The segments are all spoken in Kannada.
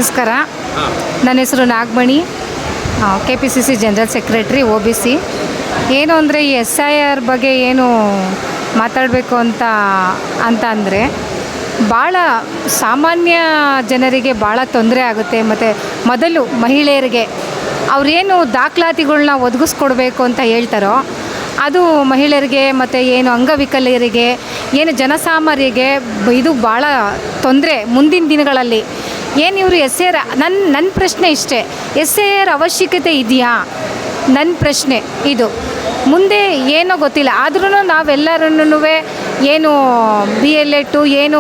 ನಮಸ್ಕಾರ. ನನ್ನ ಹೆಸರು ನಾಗಮಣಿ, KPCC ಜನರಲ್ ಸೆಕ್ರೆಟ್ರಿ OBC. ಏನು ಅಂದರೆ ಈ SIR ಬಗ್ಗೆ ಏನು ಮಾತಾಡಬೇಕು ಅಂದರೆ ಭಾಳ ಸಾಮಾನ್ಯ ಜನರಿಗೆ ಭಾಳ ತೊಂದರೆ ಆಗುತ್ತೆ. ಮತ್ತು ಮೊದಲು ಮಹಿಳೆಯರಿಗೆ ಅವರೇನು ದಾಖಲಾತಿಗಳನ್ನ ಒದಗಿಸ್ಕೊಡ್ಬೇಕು ಅಂತ ಹೇಳ್ತಾರೋ ಅದು ಮಹಿಳೆಯರಿಗೆ ಮತ್ತು ಏನು ಅಂಗವಿಕಲರಿಗೆ ಏನು ಜನಸಾಮಾನ್ಯರಿಗೆ ಇದು ಭಾಳ ತೊಂದರೆ ಮುಂದಿನ ದಿನಗಳಲ್ಲಿ. ಏನು ಇವರು SIR ನನ್ನ ಪ್ರಶ್ನೆ ಇಷ್ಟೇ, SIR ಅವಶ್ಯಕತೆ ಇದೆಯಾ? ನನ್ನ ಪ್ರಶ್ನೆ ಇದು. ಮುಂದೆ ಏನೋ ಗೊತ್ತಿಲ್ಲ, ಆದ್ರೂ ನಾವೆಲ್ಲರೂ ಏನು BLED ಏನು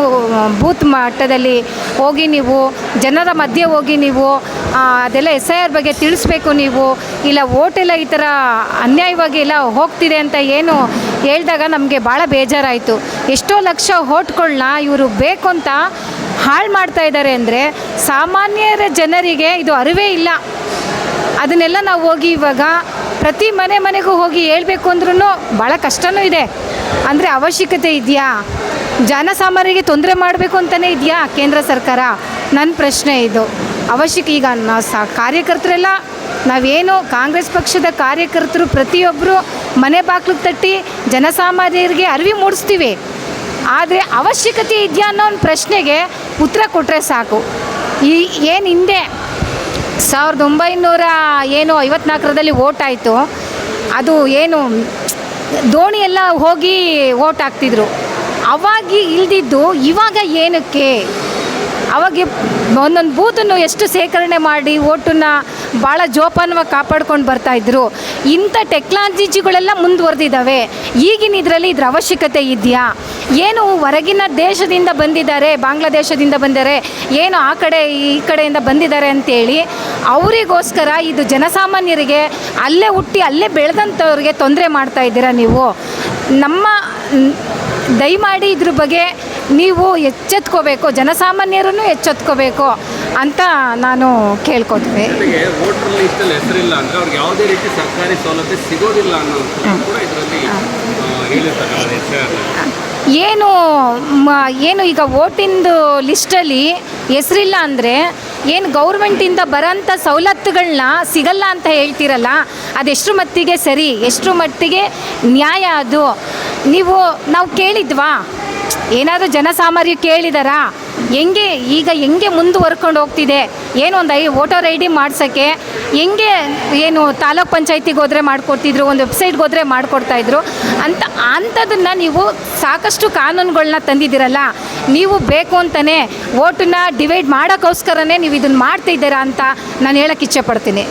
ಬೂತ್ ಮಟ್ಟದಲ್ಲಿ ಹೋಗಿ ನೀವು ಜನರ ಮಧ್ಯೆ ಹೋಗಿ ನೀವು ಅದೆಲ್ಲ SIR ಬಗ್ಗೆ ತಿಳಿಸ್ಬೇಕು. ನೀವು ಇಲ್ಲ ಓಟೆಲ್ಲ ಈ ಥರ ಅನ್ಯಾಯವಾಗಿ ಎಲ್ಲ ಹೋಗ್ತಿದೆ ಅಂತ ಏನು ಹೇಳಿದಾಗ ನಮಗೆ ಭಾಳ ಬೇಜಾರಾಯಿತು. ಎಷ್ಟೋ ಲಕ್ಷ ಓಟ್ಗಳನ್ನ ಇವರು ಬೇಕು ಅಂತ ಹಾಳು ಮಾಡ್ತಾ ಇದ್ದಾರೆ ಅಂದರೆ ಸಾಮಾನ್ಯರ ಜನರಿಗೆ ಇದು ಅರಿವೇ ಇಲ್ಲ. ಅದನ್ನೆಲ್ಲ ನಾವು ಹೋಗಿ ಇವಾಗ ಪ್ರತಿ ಮನೆಗೂ ಹೋಗಿ ಹೇಳಬೇಕು ಅಂದ್ರೂ ಭಾಳ ಕಷ್ಟವೂ ಇದೆ. ಅಂದರೆ ಅವಶ್ಯಕತೆ ಇದೆಯಾ? ಜನಸಾಮಾನ್ಯರಿಗೆ ತೊಂದರೆ ಮಾಡಬೇಕು ಅಂತಲೇ ಇದೆಯಾ ಕೇಂದ್ರ ಸರ್ಕಾರ? ನನ್ನ ಪ್ರಶ್ನೆ ಇದು. ಈಗ ಕಾರ್ಯಕರ್ತರೆಲ್ಲ ನಾವೇನು ಕಾಂಗ್ರೆಸ್ ಪಕ್ಷದ ಕಾರ್ಯಕರ್ತರು ಪ್ರತಿಯೊಬ್ಬರು ಮನೆ ಬಾಗಿಲಿಗೆ ತಟ್ಟಿ ಜನಸಾಮಾನ್ಯರಿಗೆ ಅರಿವು ಮೂಡಿಸ್ತೀವಿ. ಆದರೆ ಅವಶ್ಯಕತೆ ಇದೆಯಾ ಅನ್ನೋ ಒಂದು ಪ್ರಶ್ನೆಗೆ ಉತ್ತರ ಕೊಟ್ಟರೆ ಸಾಕು. ಏನು ಹಿಂದೆ 1954ರಲ್ಲಿ ಓಟ್ ಆಯಿತು. ಅದು ಏನು ದೋಣಿ ಎಲ್ಲ ಹೋಗಿ ಓಟ್ ಹಾಕ್ತಿದ್ರು. ಅವಾಗ ಇಲ್ದಿದ್ದು ಇವಾಗ ಏನಕ್ಕೆ? ಅವಾಗ ಒಂದೊಂದು ಬೂತನ್ನು ಎಷ್ಟು ಸೇಕರಣೆ ಮಾಡಿ ಓಟನ್ನು ಭಾಳ ಜೋಪಾನವಾಗಿ ಕಾಪಾಡ್ಕೊಂಡು ಬರ್ತಾಯಿದ್ರು. ಇಂಥ ಟೆಕ್ನಾಲಜಿಗಳೆಲ್ಲ ಮುಂದುವರೆದಿದ್ದಾವೆ. ಈಗಿನ ಇದ್ರ ಅವಶ್ಯಕತೆ ಇದೆಯಾ? ಏನು ಹೊರಗಿನ ದೇಶದಿಂದ ಬಂದಿದ್ದಾರೆ, ಬಾಂಗ್ಲಾದೇಶದಿಂದ ಬಂದಿದ್ದಾರೆ, ಏನು ಆ ಕಡೆ ಈ ಕಡೆಯಿಂದ ಬಂದಿದ್ದಾರೆ ಅಂತೇಳಿ ಅವರಿಗೋಸ್ಕರ ಇದು ಜನಸಾಮಾನ್ಯರಿಗೆ ಅಲ್ಲೇ ಹುಟ್ಟಿ ಅಲ್ಲೇ ಬೆಳೆದಂಥವ್ರಿಗೆ ತೊಂದರೆ ಮಾಡ್ತಾ ಇದ್ದೀರಾ ನೀವು. ದಯಮಾಡಿ ಇದ್ರ ಬಗ್ಗೆ ನೀವು ಎಚ್ಚೆತ್ಕೋಬೇಕು, ಜನಸಾಮಾನ್ಯರನ್ನು ಎಚ್ಚೆತ್ಕೋಬೇಕು ಅಂತ ನಾನು ಕೇಳ್ಕೊತೀನಿ. ಹೆಸರಿಲ್ಲ ಅಂದರೆ ಅವ್ರಿಗೆ ಯಾವುದೇ ರೀತಿ ಸರ್ಕಾರಿ ಸೌಲಭ್ಯ ಸಿಗೋದಿಲ್ಲ ಅನ್ನೋದು ಕೂಡ ಇದರಲ್ಲಿ ಹೇಳಿರ್ತಾರೆ. ಏನು ಈಗ ವೋಟಿಂದು ಲಿಸ್ಟಲ್ಲಿ ಹೆಸರಿಲ್ಲ ಅಂದರೆ ಏನು ಗೌರ್ಮೆಂಟಿಂದ ಬರೋಂಥ ಸವಲತ್ತುಗಳನ್ನ ಸಿಗಲ್ಲ ಅಂತ ಹೇಳ್ತೀರಲ್ಲ, ಅದೆಷ್ಟರ ಮಟ್ಟಿಗೆ ಸರಿ, ಎಷ್ಟರ ಮಟ್ಟಿಗೆ ನ್ಯಾಯ? ಅದು ನಾವು ಕೇಳಿದ್ವಾ? ಏನಾದರೂ ಜನಸಾಮಾನ್ಯರು ಕೇಳಿದಾರಾ? ಹೆಂಗೆ ಮುಂದುವರ್ಕೊಂಡು ಹೋಗ್ತಿದೆ? ಏನು ಒಂದು ವೋಟರ್ ID ಮಾಡ್ಸೋಕ್ಕೆ ಏನು ತಾಲೂಕ್ ಪಂಚಾಯತಿಗೆ ಹೋದರೆ ಮಾಡಿಕೊಡ್ತಿದ್ರು, ಒಂದು ವೆಬ್ಸೈಟ್ಗೆ ಹೋದರೆ ಮಾಡಿಕೊಡ್ತಾಯಿದ್ರು ಅಂಥದ್ದನ್ನು ನೀವು ಸಾಕಷ್ಟು ಕಾನೂನುಗಳನ್ನ ತಂದಿದ್ದೀರಲ್ಲ. ನೀವು ಬೇಕು ಅಂತಲೇ ವೋಟನ್ನ ಡಿವೈಡ್ ಮಾಡೋಕ್ಕೋಸ್ಕರನೇ ನೀವು ಇದನ್ನು ಮಾಡ್ತಿದ್ದೀರಾ ಅಂತ ನಾನು ಹೇಳೋಕ್ಕೆ ಇಚ್ಛೆಪಡ್ತೀನಿ.